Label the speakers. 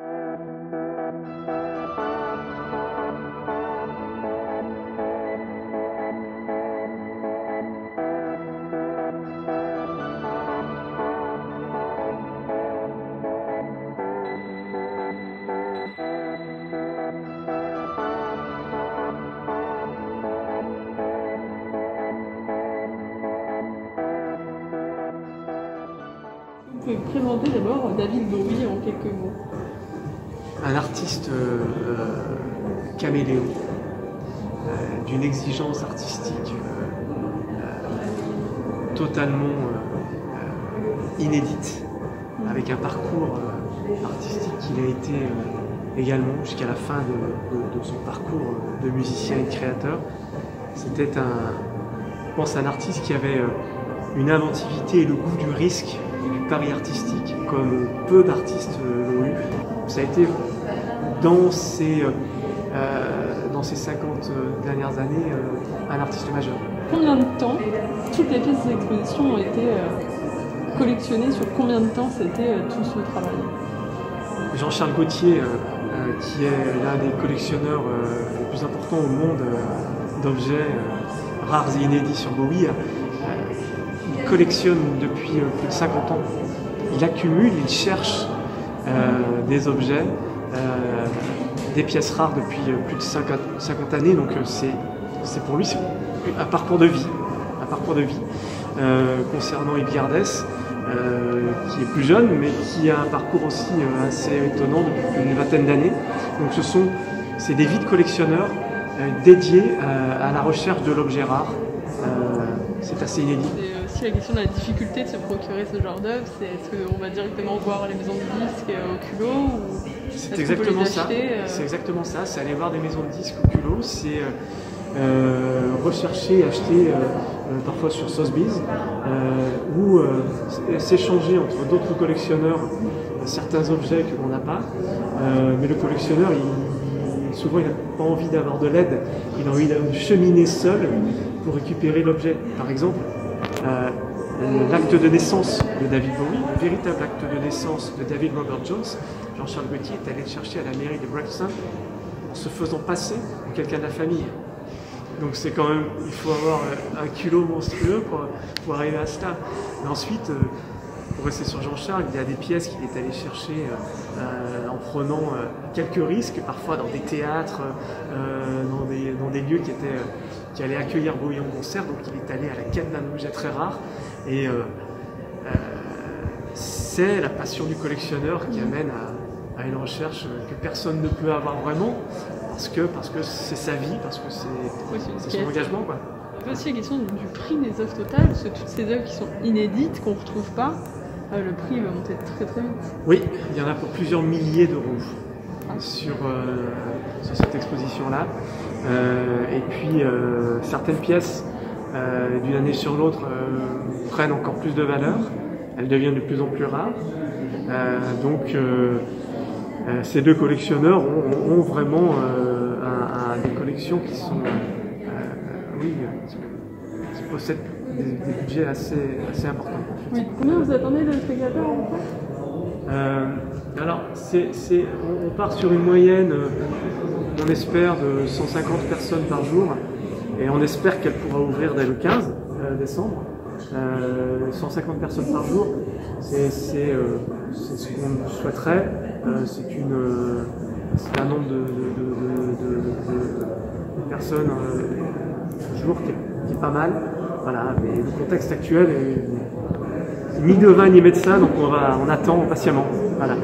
Speaker 1: Vous pouvez présenter d'abord David Bowie en quelques mots.
Speaker 2: Un artiste caméléon, d'une exigence artistique totalement inédite, avec un parcours artistique qu'il a été également jusqu'à la fin de son parcours de musicien et de créateur. C'était je pense, un artiste qui avait une inventivité et le goût du risque et du pari artistique, comme peu d'artistes l'ont eu. Ça a été dans ces 50 dernières années un artiste majeur.
Speaker 1: Combien de temps toutes les pièces d'exposition ont été collectionnées? Sur combien de temps c'était tout ce travail?
Speaker 2: Jean-Charles Gaultier, qui est l'un des collectionneurs les plus importants au monde d'objets rares et inédits sur Bowie, il collectionne depuis plus de 50 ans. Il accumule, il cherche des objets, des pièces rares depuis plus de 50 années. Donc c'est pour lui un parcours de vie. Un parcours de vie. Concernant Ibiardès, qui est plus jeune, mais qui a un parcours aussi assez étonnant depuis une vingtaine d'années. Donc c'est des vies de collectionneurs dédiés à la recherche de l'objet rare. C'est assez inédit.
Speaker 1: C'est aussi la question de la difficulté de se procurer ce genre d'œuvre. Est-ce qu'on va directement voir les maisons de disques au culot, ou
Speaker 2: c'est exactement ça. C'est exactement ça. C'est aller voir des maisons de disques au culot. C'est rechercher et acheter parfois sur Sotheby's, ou s'échanger entre d'autres collectionneurs certains objets que l'on n'a pas. Mais le collectionneur, souvent, il n'a pas envie d'avoir de l'aide. Il a envie de cheminer seul pour récupérer l'objet. Par exemple, l'acte de naissance de David Bowie, le véritable acte de naissance de David Robert Jones, Jean-Charles Gaultier est allé le chercher à la mairie de Brixton en se faisant passer pour quelqu'un de la famille. Donc c'est quand même, il faut avoir un culot monstrueux pour arriver à cela. Mais ensuite, pour rester sur Jean-Charles, il y a des pièces qu'il est allé chercher en prenant quelques risques, parfois dans des théâtres, dans des lieux qui allaient accueillir Bowie en concert. Donc il est allé à la quête d'un objet très rare. Et c'est la passion du collectionneur qui amène à une recherche que personne ne peut avoir vraiment, parce que c'est sa vie, parce que c'est son engagement, quoi.
Speaker 1: Il y a aussi la question du prix des œuvres totales, parce que toutes ces œuvres qui sont inédites, qu'on ne retrouve pas, le prix va monter très très vite.
Speaker 2: Oui, il y en a pour plusieurs milliers d'euros sur cette exposition-là. Et puis certaines pièces, d'une année sur l'autre, prennent encore plus de valeur. Elles deviennent de plus en plus rares. Donc ces deux collectionneurs ont vraiment des collections qui sont, qui possèdent des budgets assez importants.
Speaker 1: Oui. Combien vous attendez de spectateurs en fait?
Speaker 2: Alors, on part sur une moyenne, on espère, de 150 personnes par jour, et on espère qu'elle pourra ouvrir dès le 15 décembre. 150 personnes par jour, c'est ce qu'on souhaiterait. C'est un nombre de personnes par jour qui est pas mal. Voilà, mais le contexte actuel est ni devin ni médecin, donc on attend patiemment. Voilà.